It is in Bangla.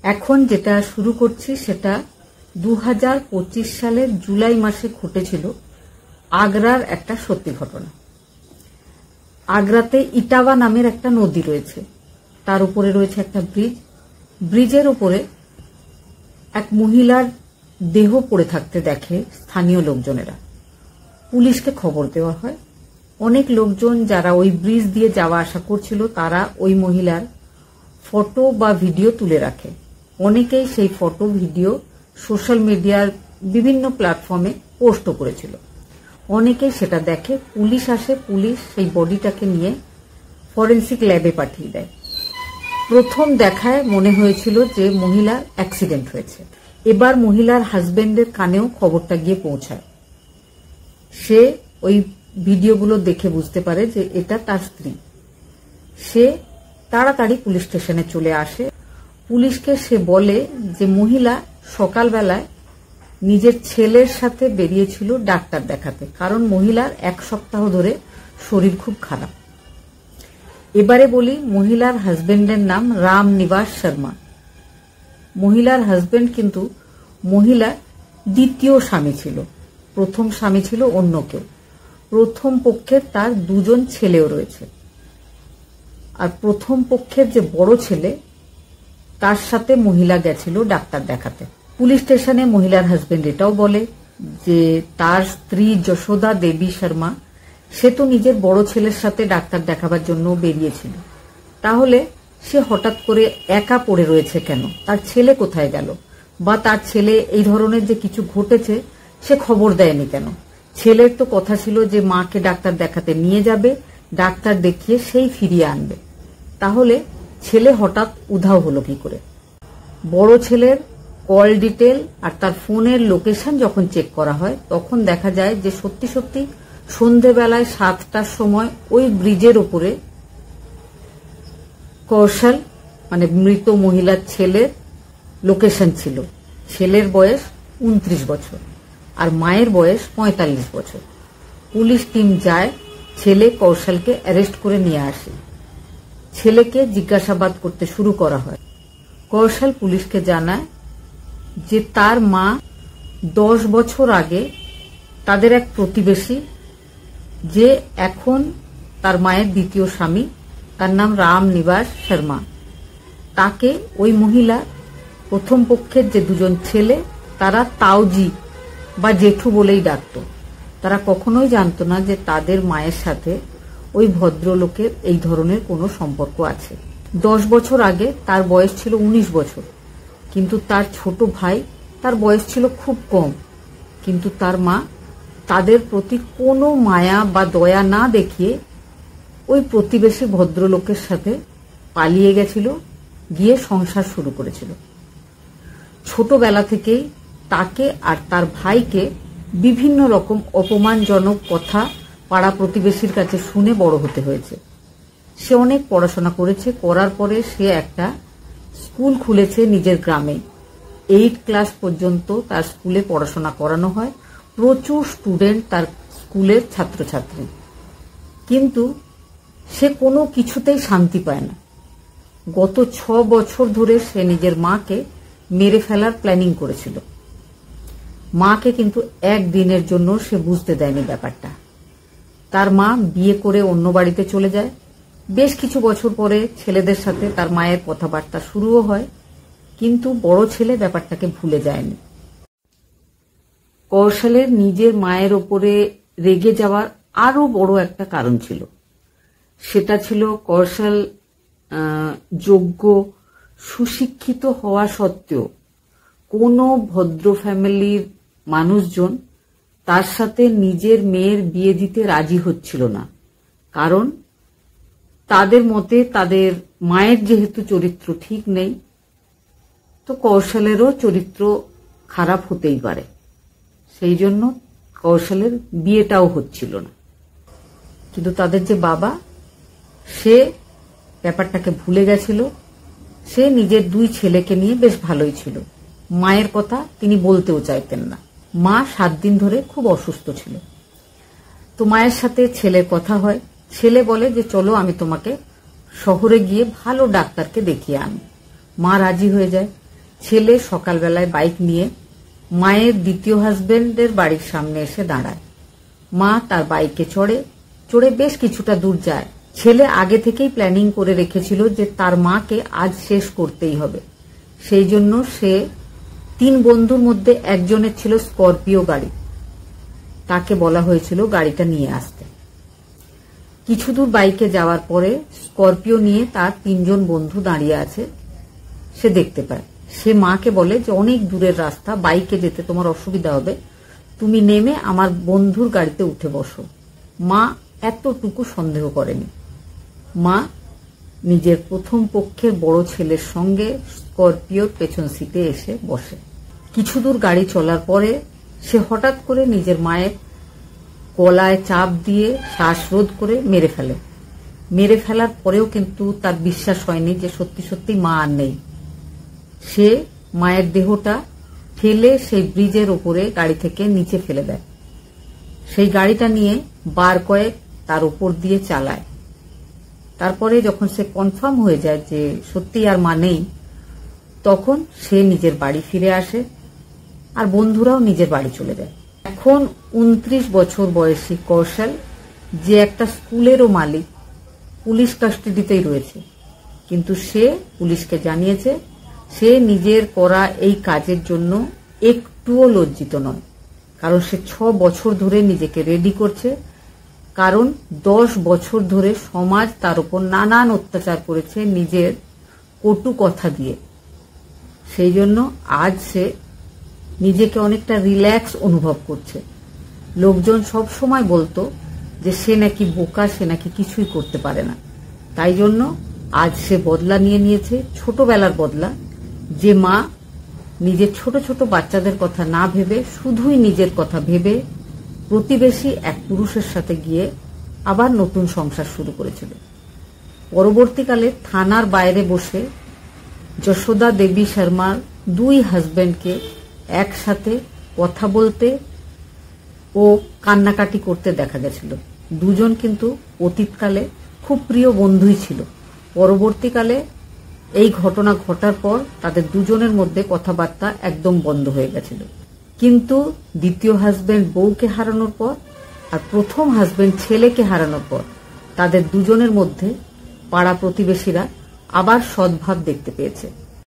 এখন যেটা শুরু করছি সেটা 2025 সালের জুলাই মাসে ঘটেছিল আগ্রার একটা সত্যি ঘটনা। আগ্রাতে ইটাওয়া নামের একটা নদী রয়েছে, তার উপরে রয়েছে একটা ব্রিজ। ব্রিজের উপরে এক মহিলার দেহ পড়ে থাকতে দেখে স্থানীয় লোকজনেরা। পুলিশকে খবর দেওয়া হয়। অনেক লোকজন যারা ওই ব্রিজ দিয়ে যাওয়া আসা করছিল তারা ওই মহিলার ফটো বা ভিডিও তুলে রাখে। অনেকেই সেই ফটো ভিডিও সোশ্যাল মিডিয়ার বিভিন্ন প্ল্যাটফর্মে পোস্টও করেছিল। অনেকেই সেটা দেখে, পুলিশ আসে, পুলিশ সেই বডিটাকে নিয়ে ফরেন্সিক ল্যাবে পাঠিয়ে দেয়। প্রথম দেখায় মনে হয়েছিল যে মহিলার অ্যাক্সিডেন্ট হয়েছে। এবার মহিলার হাজবেন্ডের কানেও খবরটা গিয়ে পৌঁছায়। সে ওই ভিডিওগুলো দেখে বুঝতে পারে যে এটা তার স্ত্রী। সে তাড়াতাড়ি পুলিশ স্টেশনে চলে আসে। পুলিশকে সে বলে যে মহিলা সকালবেলায় নিজের ছেলের সাথে বেরিয়েছিল ডাক্তার দেখাতে, কারণ মহিলার 1 সপ্তাহ ধরে শরীর খুব খারাপ। এবারে বলি, মহিলার হাজবেন্ডের নাম রাম নিবাস শর্মা। মহিলার হাজবেন্ড কিন্তু মহিলার দ্বিতীয় স্বামী ছিল, প্রথম স্বামী ছিল অন্য কেউ। প্রথম পক্ষের তার 2 ছেলেও রয়েছে। আর প্রথম পক্ষের যে বড় ছেলে তার সাথে মহিলা গেছিল ডাক্তার দেখাতে। পুলিশ স্টেশনে মহিলার হাজবেন্ড এটাও বলে যে তার স্ত্রী যশোদা দেবী শর্মা সে তো নিজের বড় ছেলের সাথে ডাক্তার দেখাবার জন্য বেরিয়েছিল, তাহলে সে হঠাৎ করে একা পড়ে রয়েছে কেন? তার ছেলে কোথায় গেল? বা তার ছেলে এই ধরনের যে কিছু ঘটেছে সে খবর দেয়নি কেন? ছেলের তো কথা ছিল যে মাকে ডাক্তার দেখাতে নিয়ে যাবে, ডাক্তার দেখিয়ে সেই ফিরিয়ে আনবে। তাহলে ছেলে হঠাৎ উধাও হলো কি করে? বড় ছেলের কল ডিটেল আর তার ফোনের লোকেশন যখন চেক করা হয় তখন দেখা যায় যে সত্যি সত্যি সন্ধেবেলায় 7টার সময় ওই ব্রিজের উপরে কৌশল মানে মৃত মহিলার ছেলের লোকেশন ছিল। ছেলের বয়স 29 বছর আর মায়ের বয়স 45 বছর। পুলিশ টিম যায়, ছেলে কৌশলকে অ্যারেস্ট করে নিয়ে আসে। ছেলেকে জিজ্ঞাসাবাদ করতে শুরু করা হয়। কৌশল পুলিশকে জানায় যে তার মা 10 বছর আগে তাদের এক প্রতিবেশী, যে এখন তার মায়ের দ্বিতীয় স্বামী, তার নাম রাম নিবাস শর্মা, তাকে ওই মহিলা প্রথম পক্ষের যে 2 ছেলে তারা তাওজি বা জেঠু বলেই ডাকত। তারা কখনোই জানত না যে তাদের মায়ের সাথে ওই ভদ্রলোকের এই ধরনের কোনো সম্পর্ক আছে। 10 বছর আগে তার বয়স ছিল 19 বছর, কিন্তু তার ছোট ভাই, তার বয়স ছিল খুব কম, কিন্তু তার মা তাদের প্রতি কোনো মায়া বা দয়া না দেখিয়ে ওই প্রতিবেশী ভদ্রলোকের সাথে পালিয়ে গেছিল, গিয়ে সংসার শুরু করেছিল। ছোটবেলা থেকেই তাকে আর তার ভাইকে বিভিন্ন রকম অপমানজনক কথা পাড়া প্রতিবেশীর কাছে শুনে বড় হতে হয়েছে। সে অনেক পড়াশোনা করেছে, করার পরে সে একটা স্কুল খুলেছে নিজের গ্রামে। 8 ক্লাস পর্যন্ত তার স্কুলে পড়াশোনা করানো হয়, প্রচুর স্টুডেন্ট তার স্কুলের ছাত্রছাত্রী। কিন্তু সে কোনো কিছুতেই শান্তি পায় না। গত 6 বছর ধরে সে নিজের মাকে মেরে ফেলার প্ল্যানিং করেছিল। মাকে কিন্তু একদিনের জন্য সে বুঝতে দেয়নি ব্যাপারটা। তার মা বিয়ে করে অন্য বাড়িতে চলে যায়। বেশ কিছু বছর পরে ছেলেদের সাথে তার মায়ের কথাবার্তা শুরুও হয়, কিন্তু বড় ছেলে ব্যাপারটাকে ভুলে যায়নি। কৌশলের নিজের মায়ের ওপরে রেগে যাওয়ার আরো বড় একটা কারণ ছিল। সেটা ছিল কৌশল যোগ্য সুশিক্ষিত হওয়া সত্ত্বেও কোনো ভদ্র ফ্যামিলির মানুষজন তার সাথে নিজের মেয়ের বিয়ে দিতে রাজি হচ্ছিল না। কারণ তাদের মতে তাদের মায়ের যেহেতু চরিত্র ঠিক নেই, তো কৌশলেরও চরিত্র খারাপ হতেই পারে। সেই জন্য কৌশলের বিয়েটাও হচ্ছিল না। কিন্তু তাদের যে বাবা, সে ব্যাপারটাকে ভুলে গেছিল। সে নিজের 2 ছেলেকে নিয়ে বেশ ভালোই ছিল। মায়ের কথা তিনি বলতেও চাইতেন না। মা 7 দিন ধরে খুব অসুস্থ ছিল। তো মায়ের সাথে ছেলের কথা হয়। ছেলে বলে যে চলো আমি তোমাকে শহরে গিয়ে ভালো ডাক্তারকে দেখিয়ে আনি। মা রাজি হয়ে যায়। ছেলে সকালবেলায় বাইক নিয়ে মায়ের দ্বিতীয় হাজবেন্ডের বাড়ির সামনে এসে দাঁড়ায়। মা তার বাইকে চড়ে বেশ কিছুটা দূর যায়। ছেলে আগে থেকেই প্ল্যানিং করে রেখেছিল যে তার মাকে আজ শেষ করতেই হবে। সেই জন্য সে 3 বন্ধুর মধ্যে একজনের ছিল স্করপিও গাড়ি। তাকে বলা হয়েছিল গাড়িটা নিয়ে আসতে। কিছু দূর বাইকে যাওয়ার পরে স্করপিও নিয়ে তার 3 জন বন্ধু দাঁড়িয়ে আছে। সে দেখতে পায়। সে মাকে বলে যে অনেক দূরের রাস্তা, বাইকে যেতে তোমার অসুবিধা হবে, তুমি নেমে আমার বন্ধুর গাড়িতে উঠে বসো। মা এতটুকু সন্দেহ করেনি। মা নিজের প্রথম পক্ষের বড় ছেলের সঙ্গে স্করপিওর পেছন সিটে এসে বসে। কিছু দূর গাড়ি চলার পরে সে হঠাৎ করে নিজের মায়ের গলায় চাপ দিয়ে শ্বাসরোধ করে মেরে ফেলে। মেরে ফেলার পরেও কিন্তু তার বিশ্বাস হয়নি যে সত্যি সত্যি মা আর নেই। সে মায়ের দেহটা ফেলে সেই ব্রিজের ওপরে গাড়ি থেকে নিচে ফেলে দেয়। সেই গাড়িটা নিয়ে বার কয়েক তার উপর দিয়ে চালায়। তারপরে যখন সে কনফার্ম হয়ে যায় যে সত্যি আর মা নেই, তখন সে নিজের বাড়ি ফিরে আসে আর বন্ধুরাও নিজের বাড়ি চলে যায়। এখন 29 বছর বয়সী কৌশল, যে একটা স্কুলেরও মালিক, পুলিশ কাস্টাডিতেই রয়েছে। কিন্তু সে পুলিশকে জানিয়েছে সে নিজের করা এই কাজের জন্য একটুও লজ্জিত নয়। কারণ সে 6 বছর ধরে নিজেকে রেডি করছে। কারণ 10 বছর ধরে সমাজ তার উপর নানান অত্যাচার করেছে নিজের কটু কথা দিয়ে। সেই জন্য আজ সে নিজেকে অনেকটা রিল্যাক্স অনুভব করছে। লোকজন সব সময় বলতো যে সে নাকি বোকা, সে নাকি কিছুই করতে পারে না। তাই জন্য আজ সে বদলা নিয়ে নিয়েছে, ছোটবেলার বদলা। যে মা নিজের ছোট ছোট বাচ্চাদের কথা না ভেবে শুধুই নিজের কথা ভেবে প্রতিবেশী এক পুরুষের সাথে গিয়ে আবার নতুন সংসার শুরু করেছিল। পরবর্তীকালে থানার বাইরে বসে যশোদা দেবী শর্মার 2 হাজবেন্ডকে একসাথে কথা বলতে ও কান্নাকাটি করতে দেখা গেছিল। দুজন কিন্তু অতীতকালে খুব প্রিয় বন্ধুই ছিল। পরবর্তীকালে এই ঘটনা ঘটার পর তাদের দুজনের মধ্যে কথাবার্তা একদম বন্ধ হয়ে গেছিল। কিন্তু দ্বিতীয় হাজবেন্ড বউকে হারানোর পর আর প্রথম হাজবেন্ড ছেলেকে হারানোর পর তাদের দুজনের মধ্যে পাড়া প্রতিবেশীরা আবার সদ্ভাব দেখতে পেয়েছে।